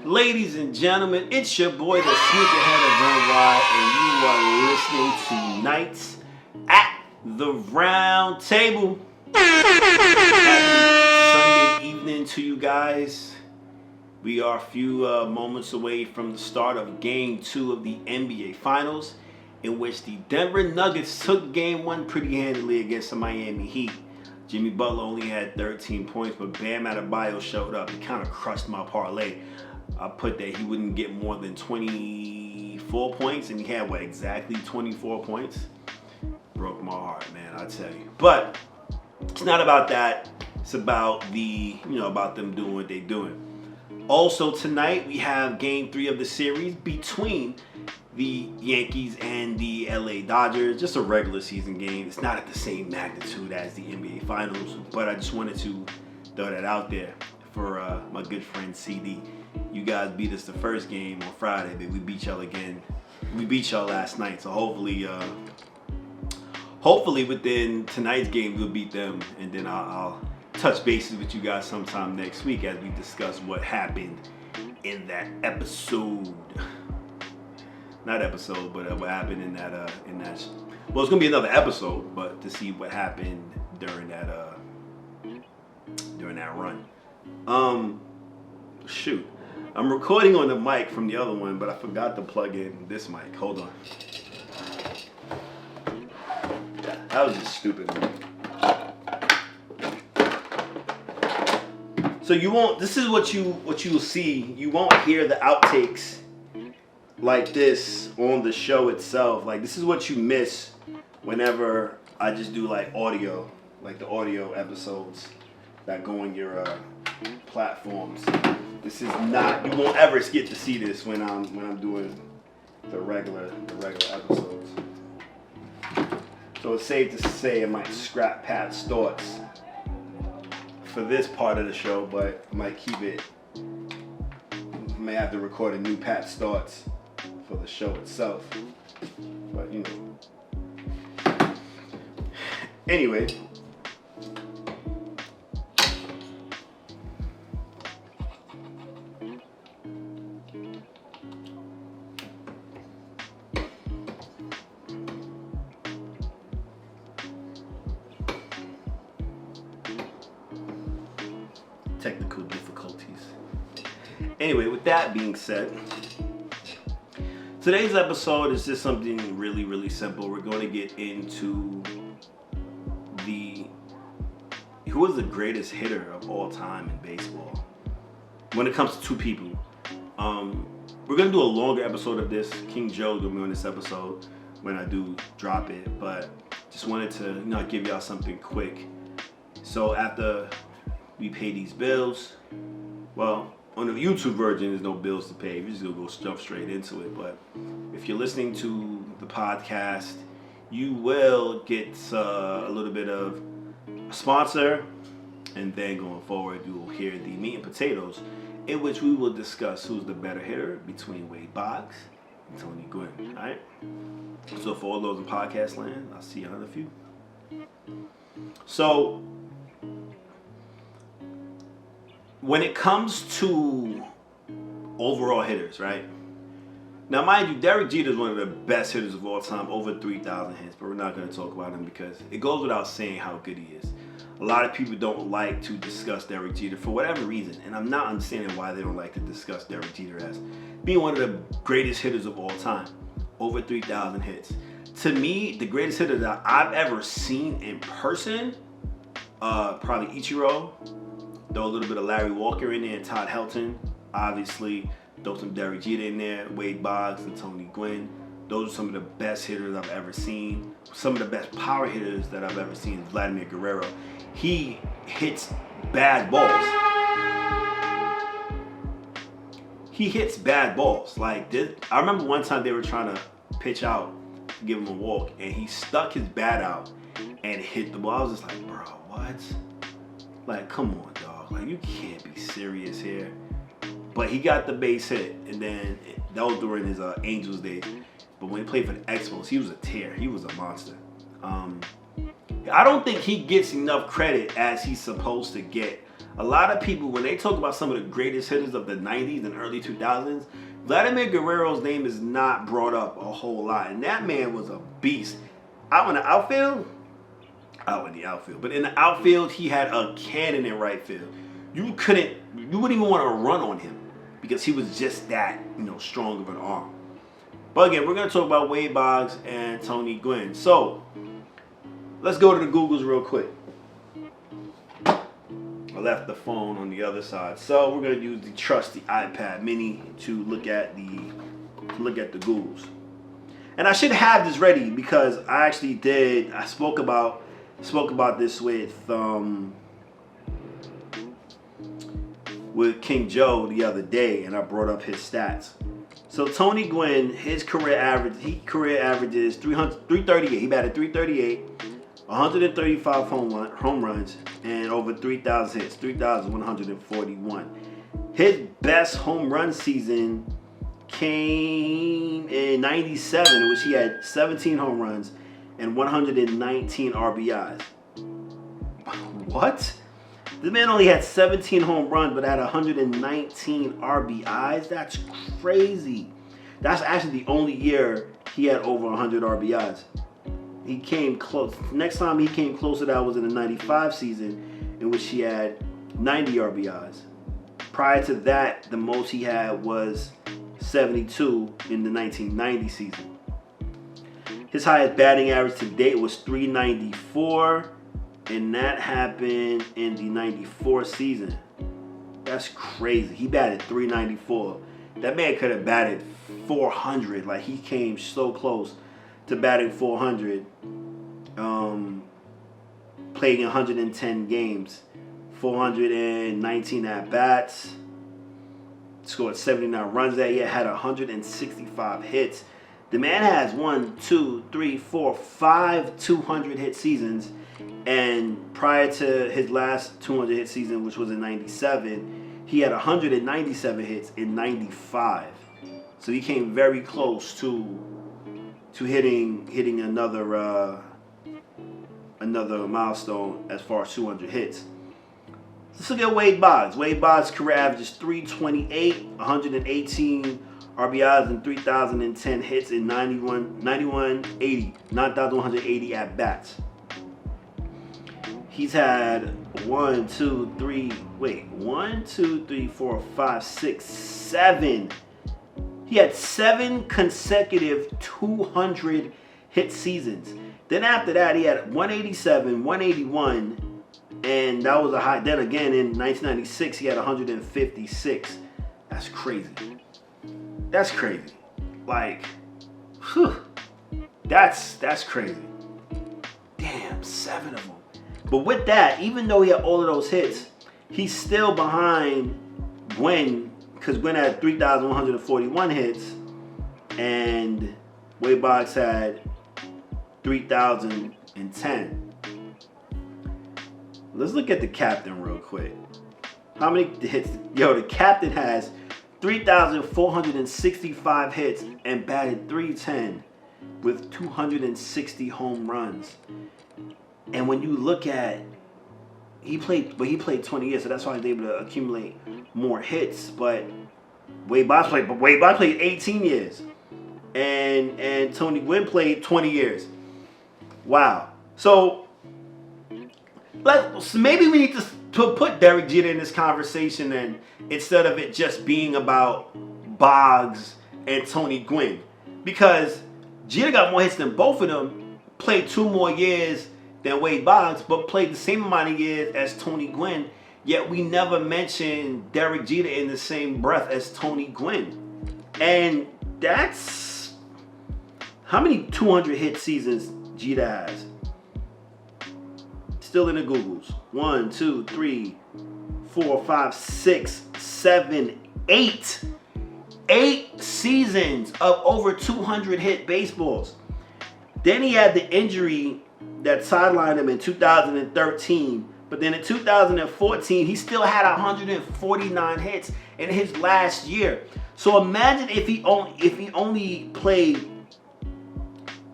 Ladies and gentlemen, it's your boy, the sneakerhead of Worldwide, and you are listening to Nights at the Round Table. Happy Sunday evening to you guys. We are a few moments away from the start of Game 2 of the NBA Finals, in which the Denver Nuggets took Game 1 pretty handily against the Miami Heat. Jimmy Butler only had 13 points, but Bam Adebayo showed up. He kind of crushed my parlay. I put that he wouldn't get more than 24 points, and he had, exactly 24 points? Broke my heart, man, I tell you. But it's not about that. It's about about them doing what they're doing. Also tonight, we have Game 3 of the series between the Yankees and the LA Dodgers. Just a regular season game. It's not at the same magnitude as the NBA Finals, but I just wanted to throw that out there for my good friend CD. You guys beat us the first game on Friday, but we beat y'all again. We beat y'all last night, so hopefully within tonight's game we'll beat them, and then I'll touch bases with you guys sometime next week as we discuss what happened in that episode. Not episode, but what happened in that. Well, it's gonna be another episode, but to see what happened during that run. Shoot. I'm recording on the mic from the other one, but I forgot to plug in this mic. Hold on. Yeah, that was just stupid. So you won't. This is what you will see. You won't hear the outtakes like this on the show itself. Like, this is what you miss whenever I just do like audio, like the audio episodes that go on your platforms. This is not. You won't ever get to see this when I'm doing the regular episodes. So it's safe to say I might scrap Pat's thoughts for this part of the show, but I might keep it. I may have to record a new Pat's thoughts for the show itself. But Anyway. Technical difficulties. Anyway, with that being said, today's episode is just something really, really simple. We're going to get into who is the greatest hitter of all time in baseball when it comes to two people. We're going to do a longer episode of this. King Joe's going to be on this episode when I do drop it, but just wanted to give y'all something quick. So after we pay these bills, well, on the YouTube version, there's no bills to pay. We're just going to jump straight into it. But if you're listening to the podcast, you will get a little bit of a sponsor. And then going forward, you will hear the meat and potatoes, in which we will discuss who's the better hitter between Boggs and Tony Gwynn. All right? So for all those in podcast land, I'll see y'all in a few. So when it comes to overall hitters, right? Now, mind you, Derek Jeter is one of the best hitters of all time, over 3,000 hits, but we're not going to talk about him because it goes without saying how good he is. A lot of people don't like to discuss Derek Jeter for whatever reason, and I'm not understanding why they don't like to discuss Derek Jeter as being one of the greatest hitters of all time, over 3,000 hits. To me, the greatest hitter that I've ever seen in person, probably Ichiro. Throw a little bit of Larry Walker in there and Todd Helton. Obviously, throw some Derek Jeter in there, Wade Boggs and Tony Gwynn. Those are some of the best hitters I've ever seen. Some of the best power hitters that I've ever seen. Vladimir Guerrero. He hits bad balls. He hits bad balls. Like this, I remember one time they were trying to pitch out to give him a walk, and he stuck his bat out and hit the ball. I was just like, bro, what? Like, come on, dog. Like, you can't be serious here. But he got the base hit, and then that was during his Angels days. But when he played for the Expos, he was a tear. He was a monster. I don't think he gets enough credit as he's supposed to get. A lot of people, when they talk about some of the greatest hitters of the 90s and early 2000s, Vladimir Guerrero's name is not brought up a whole lot. And that man was a beast. Out in the outfield, but in the outfield, he had a cannon in right field. You wouldn't even want to run on him because he was just that, strong of an arm. But again, we're going to talk about Wade Boggs and Tony Gwynn. So, let's go to the Googles real quick. I left the phone on the other side. So, we're going to use the trusty iPad mini to look at the Googles. And I should have this ready because I actually did. I spoke about this with King Joe the other day, and I brought up his stats. So Tony Gwynn, his career average is 338. He batted 338, 135 home runs, and over 3,000 hits, 3,141. His best home run season came in 97, in which he had 17 home runs and 119 RBIs. What? This man only had 17 home runs but had 119 RBIs? That's crazy. That's actually the only year he had over 100 RBIs. He came close. Next time he came close to that was in the 95 season, in which he had 90 RBIs. Prior to that, the most he had was 72 in the 1990 season. His highest batting average to date was 394, and that happened in the 94 season. That's crazy. He batted 394. That man could have batted 400. Like, he came so close to batting 400. Playing 110 games, 419 at-bats, scored 79 runs that year, had 165 hits. The man has 5 200-hit seasons, and prior to his last 200-hit season, which was in 97, he had 197 hits in 95. So he came very close to hitting another milestone as far as 200 hits. Let's look at Wade Boggs. Wade Boggs' career average is 328, 118 RBIs and 3,010 hits in 9,180 at-bats. He's had 7. He had 7 consecutive 200-hit seasons. Then after that, he had 187, 181, and that was a high. Then again, in 1996, he had 156. That's crazy. That's crazy. Like, that's crazy. Damn, 7 of them. But with that, even though he had all of those hits, he's still behind Gwynn, because Gwynn had 3,141 hits, and Wade Boggs had 3,010. Let's look at the captain real quick. How many hits? Yo, the captain has 3,465 hits and batted .310 with 260 home runs. And when you look at, he played 20 years, so that's why he's able to accumulate more hits. But Wade Boggs played 18 years, and Tony Gwynn played 20 years. Wow. So maybe we need to put Derek Jeter in this conversation, and instead of it just being about Boggs and Tony Gwynn, because Jeter got more hits than both of them, played 2 more years than Wade Boggs, but played the same amount of years as Tony Gwynn. Yet we never mentioned Derek Jeter in the same breath as Tony Gwynn. And that's how many 200 hit seasons Jeter has. Still in the Googles. 1, 2, 3, 4, 5, 6, 7, 8. 8 seasons of over 200 hit baseballs. Then he had the injury that sidelined him in 2013. But then in 2014, he still had 149 hits in his last year. So imagine if he only played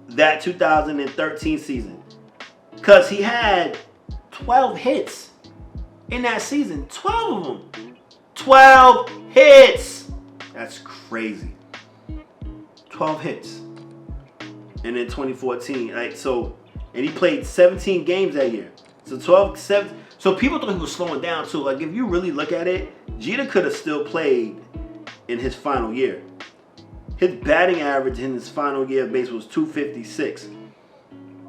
that 2013 season, because he had 12 hits in that season. 12 of them. 12 hits. That's crazy. 12 hits. And in 2014, right? So, and he played 17 games that year. So 7. So people thought he was slowing down too. Like if you really look at it, Jeter could have still played in his final year. His batting average in his final year of baseball was 256.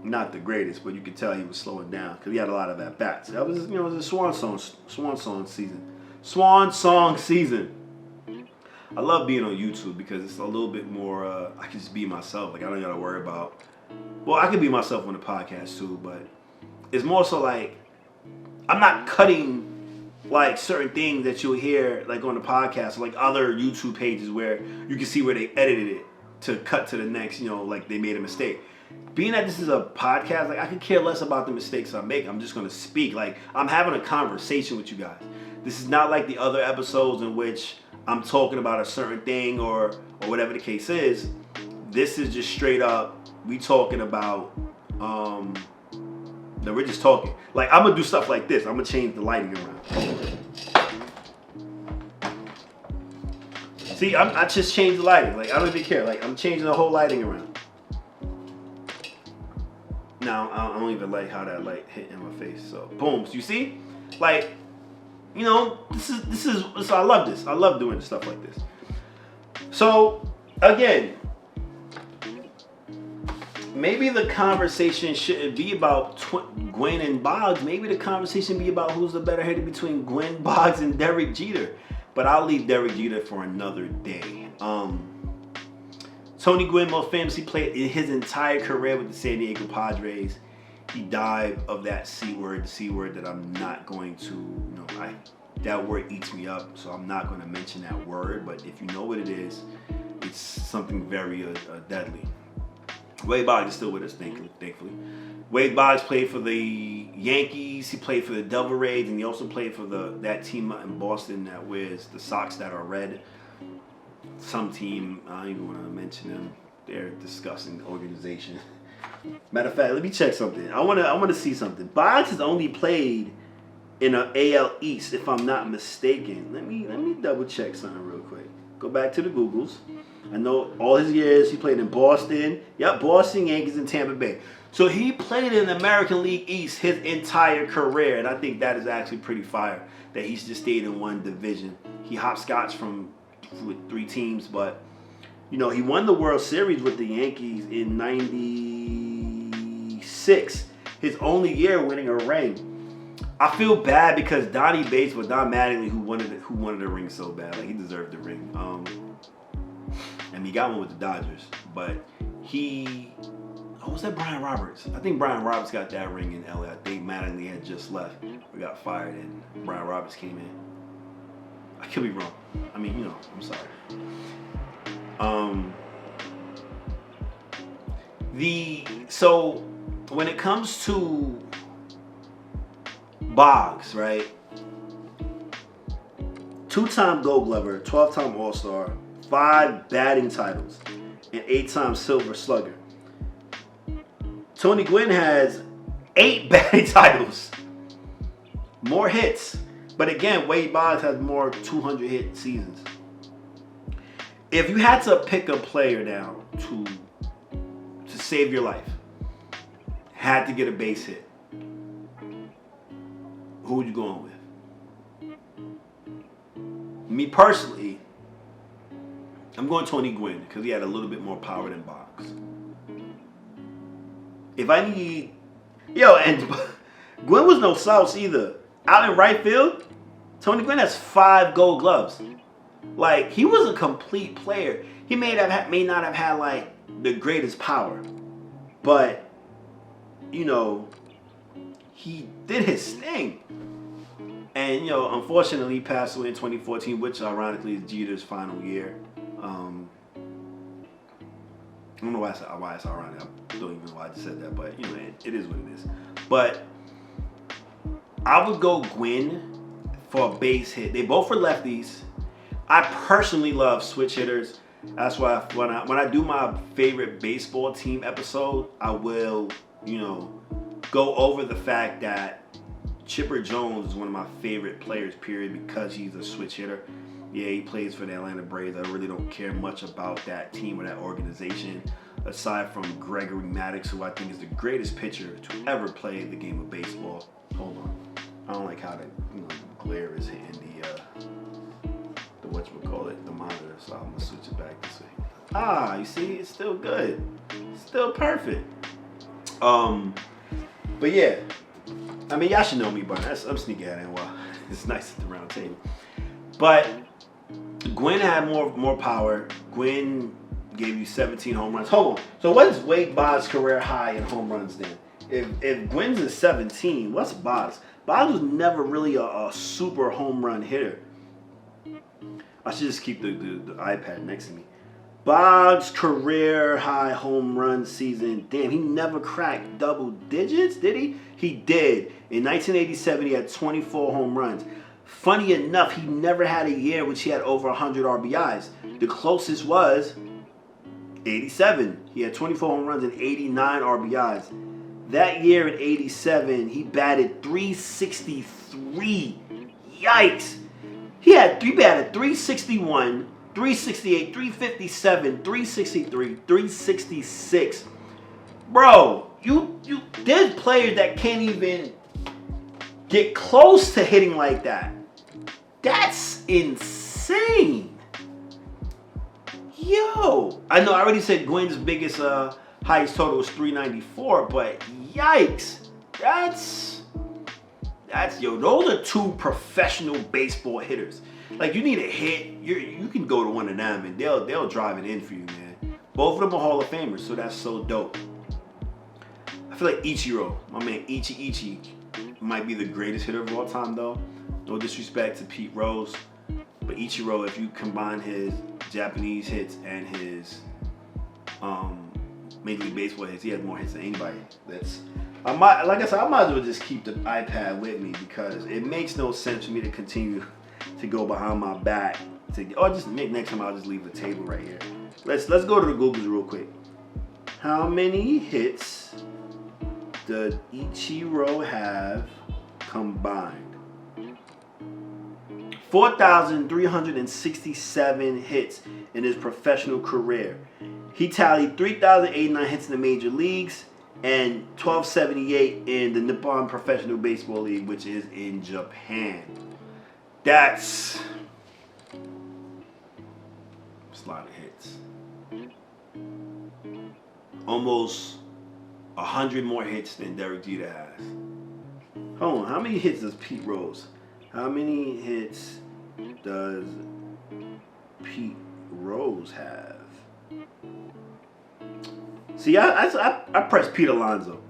Not the greatest, but you could tell he was slowing down because he had a lot of at bats. That was, it was a swan song season. Swan song season. I love being on YouTube because it's a little bit more. I can just be myself. Like I don't gotta worry about. Well, I can be myself on the podcast too, but it's more so like I'm not cutting like certain things that you'll hear like on the podcast, or like other YouTube pages where you can see where they edited it to cut to the next. Like they made a mistake. Being that this is a podcast, like I could care less about the mistakes I make. I'm just gonna speak. Like I'm having a conversation with you guys. This is not like the other episodes in which I'm talking about a certain thing or whatever the case is. This is just straight up. We talking about. No, we're just talking. Like I'm gonna do stuff like this. I'm gonna change the lighting around. See, I just changed the lighting. Like I don't even care. Like I'm changing the whole lighting around. Now I don't even like how that light hit in my face. So boom. So you see, like, this is. I love this. I love doing stuff like this. So again, maybe the conversation shouldn't be about Gwynn and Boggs. Maybe the conversation be about who's the better hitter between Gwynn, Boggs, and Derek Jeter. But I'll leave Derek Jeter for another day. Tony Gwynn, most famously played his entire career with the San Diego Padres. He died of that C word, the C word that I'm not going to, that word eats me up, so I'm not going to mention that word. But if you know what it is, it's something very deadly. Wade Boggs is still with us, thankfully. Wade Boggs played for the Yankees. He played for the Devil Rays, and he also played for that team in Boston that wears the socks that are red. Some team, I don't even want to mention them. They're a disgusting organization. Matter of fact, let me check something. I want to see something. Boggs has only played in an AL East, if I'm not mistaken. Let me double check something real quick. Go back to the Googles. I know all his years he played in Boston. Yep, Boston, Yankees, and Tampa Bay. So he played in the American League East his entire career, and I think that is actually pretty fire that he's just stayed in one division. He hopscotched with 3 teams, but he won the World Series with the Yankees in '96. His only year winning a ring. I feel bad because Donnie Bates, but Don Mattingly, who wanted a ring so bad, like he deserved the ring. And he got one with the Dodgers, but was that Brian Roberts? I think Brian Roberts got that ring in LA. I think Mattingly had just left. We got fired, and Brian Roberts came in. I could be wrong. I mean, I'm sorry. So when it comes to Boggs, right? 2-time Gold Glover, 12-time All-Star, 5 batting titles, and 8-time Silver Slugger. Tony Gwynn has 8 batting titles, more hits. But again, Wade Boggs has more 200-hit seasons. If you had to pick a player now to save your life, had to get a base hit, who would you go on with? Me personally, I'm going Tony Gwynn because he had a little bit more power than Boggs. If I need... and Gwynn was no slouch either. Out in right field, Tony Gwynn has 5 Gold Gloves. Like, he was a complete player. He may not have had, like, the greatest power. But, he did his thing. And, unfortunately, he passed away in 2014, which, ironically, is Jeter's final year. I don't know why it's ironic. I don't even know why I just said that. But, it is what it is. But I would go Gwynn for a base hit. They both were lefties. I personally love switch hitters. That's why when I do my favorite baseball team episode, I will, go over the fact that Chipper Jones is one of my favorite players, period, because he's a switch hitter. Yeah, he plays for the Atlanta Braves. I really don't care much about that team or that organization, aside from Gregory Maddox, who I think is the greatest pitcher to ever play the game of baseball. Hold on. I don't like how the glare is hitting the whatchamacallit, the monitor, so I'm gonna switch it back this way. You see, it's still good. It's still perfect. But yeah, I mean, y'all should know me, but I'm sneaky at it. Well, it's nice at the round table. But Gwynn had more power. Gwynn gave you 17 home runs. Hold on. So what is Wade Boggs' career high in home runs then? If Gwynn's is 17, what's Boggs? Boggs was never really a super home run hitter. I should just keep the iPad next to me. Boggs' career high home run season. Damn, he never cracked double digits, did he? He did. In 1987, he had 24 home runs. Funny enough, he never had a year which he had over 100 RBIs. The closest was 87. He had 24 home runs and 89 RBIs. That year in 87, he batted 363. Yikes. He batted 361, 368, 357, 363, 366. Bro, there's players that can't even get close to hitting like that. That's insane. Yo. I know I already said Gwynn's biggest highest total was 394, but yikes. That's those are two professional baseball hitters. Like, you need a hit, you can go to one of them and they'll drive it in for you, man. Both of them are Hall of Famers, so that's so dope. I feel like Ichiro, my man Ichi might be the greatest hitter of all time though. No disrespect to Pete Rose, but Ichiro, if you combine his Japanese hits and his Major League Baseball hits, he has more hits than anybody. Like I said, I might as well just keep the iPad with me because it makes no sense for me to continue to go behind my back. Next time I'll just leave the table right here. Let's go to the Googles real quick. How many hits does Ichiro have combined? 4,367 hits in his professional career. He tallied 3,089 hits in the major leagues and 1,278 in the Nippon Professional Baseball League, which is in Japan. That's a lot of hits. Almost 100 more hits than Derek Jeter has. Hold on, how many hits does Pete Rose? How many hits does Pete Rose have? See, I pressed Pete Alonso.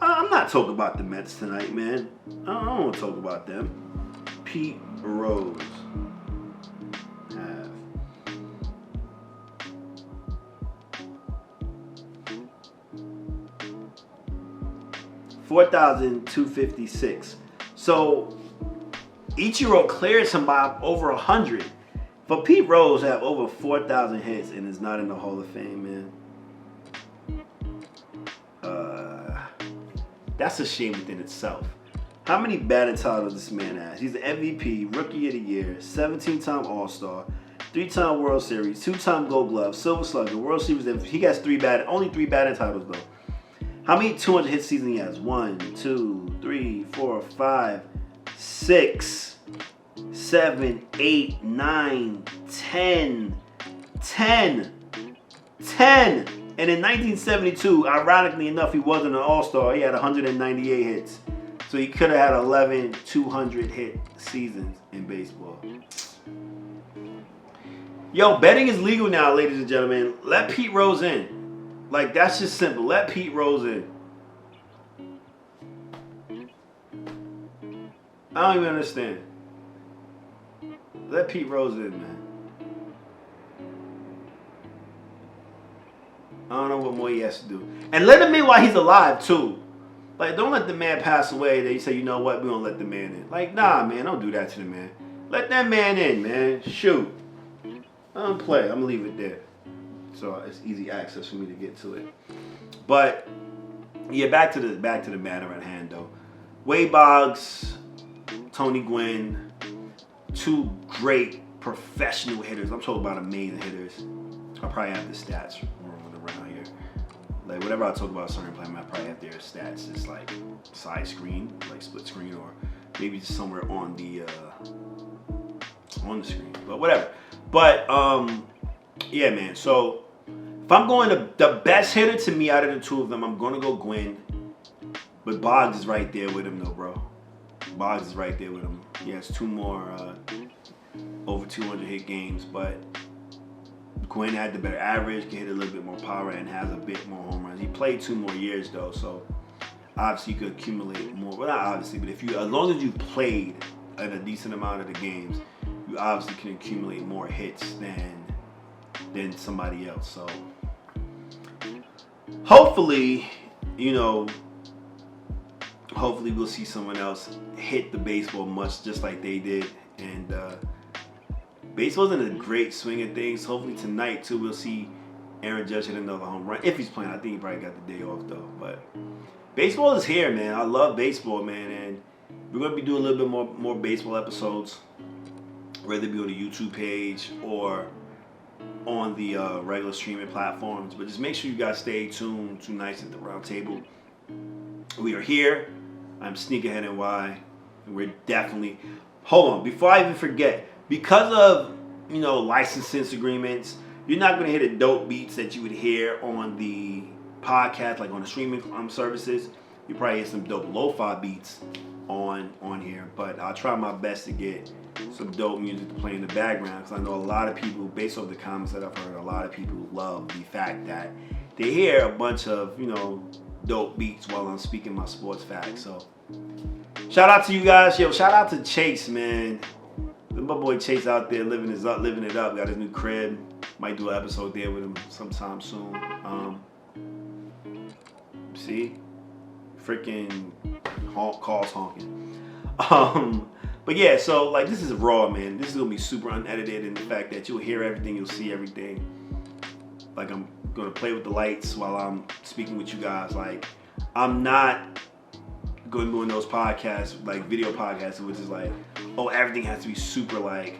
I'm not talking about the Mets tonight, man. I don't want to talk about them. Pete Rose have 4,256. So Ichiro clears him by over 100. But Pete Rose have over 4,000 hits and is not in the Hall of Fame, man. That's a shame within itself. How many batting titles this man has? He's the MVP, Rookie of the Year, 17-time All-Star, 3-time World Series, 2-time Gold Glove, Silver Slugger, World Series MVP. He has only 3 batting titles though. How many 200 hit seasons he has? 1, 2, 3, 4, 5, 6, 7, 8, 9, 10. 10. And in 1972, ironically enough, he wasn't an All-Star. He had 198 hits. So he could have had 11 200 hit seasons in baseball. Yo, betting is legal now, ladies and gentlemen. Let Pete Rose in. Like, that's just simple. Let Pete Rose in. I don't even understand. Let Pete Rose in, man. I don't know what more he has to do. And let him in while he's alive, too. Like, don't let the man pass away. Then you say, you know what, we don't let the man in. Like, nah, man, don't do that to the man. Let that man in, man. Shoot. I don't play. I'm going to leave it there. So it's easy access for me to get to it. But, yeah, back to the matter at hand, though. Wade Boggs, Tony Gwynn, two great professional hitters. I'm talking about amazing hitters. I probably have the stats rolling around here. Like whatever I talk about a certain player, I probably have their stats. It's like side screen, like split screen, or maybe just somewhere on the screen. But whatever. But yeah, man. So if I'm going to the best hitter to me out of the two of them, I'm gonna go Gwynn. But Boggs is right there with him, though, bro. Boggs is right there with him. He has two more over 200 hit games, but Gwynn had the better average, can hit a little bit more power, and has a bit more home runs. He played 2 more years, though, so obviously you could accumulate more. Well, not obviously, but as long as you played a decent amount of the games, you obviously can accumulate more hits than somebody else. So hopefully, hopefully we'll see someone else hit the baseball much just like they did. And baseball's in a great swing of things. Hopefully tonight, too, we'll see Aaron Judge hit another home run. If he's playing, I think he probably got the day off, though. But baseball is here, man. I love baseball, man. And we're going to be doing a little bit more baseball episodes, whether it be on the YouTube page or on the regular streaming platforms. But just make sure you guys stay tuned to Nights at the Round Table. We are here. I'm Sneakerhead NY. And we're definitely... Hold on. Before I even forget, because of, license agreements, you're not going to hear the dope beats that you would hear on the podcast, like on the streaming services. You probably hear some dope lo-fi beats on here. But I'll try my best to get some dope music to play in the background, because I know a lot of people, based on the comments that I've heard, a lot of people love the fact that they hear a bunch of, dope beats while I'm speaking my sports facts. So shout out to you guys. Yo, shout out to Chase, man. My boy Chase out there living it up. Got his new crib. Might do an episode there with him sometime soon. See? Freaking calls honking. But yeah, so like this is raw, man. This is gonna be super unedited in the fact that you'll hear everything, you'll see everything. Like I'm gonna play with the lights while I'm speaking with you guys. Like I'm not going to be doing those podcasts, like video podcasts, which is like, oh, everything has to be super like,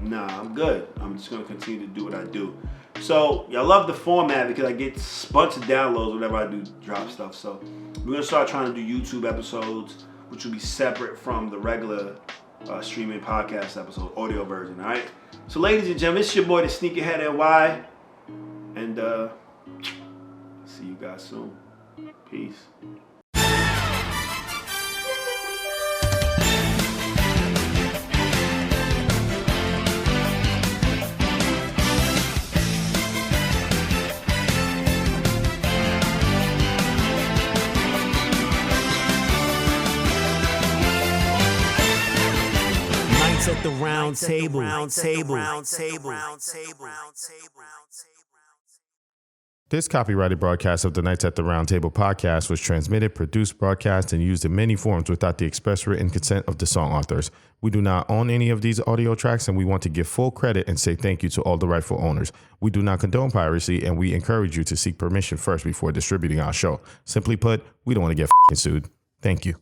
nah, I'm good. I'm just gonna continue to do what I do. So y'all love the format because I get a bunch of downloads whenever I do drop stuff. So we're gonna start trying to do YouTube episodes, which will be separate from the regular streaming podcast episode, audio version. All right. So ladies and gentlemen, it's your boy, the Sneakerhead NY, and see you guys soon. Peace. At the round table. This copyrighted broadcast of the Nights at the Round Table podcast was transmitted, produced, broadcast, and used in many forms without the express written consent of the song authors. We do not own any of these audio tracks, and we want to give full credit and say thank you to all the rightful owners. We do not condone piracy, and we encourage you to seek permission first before distributing our show. Simply put, we don't want to get sued. Thank you.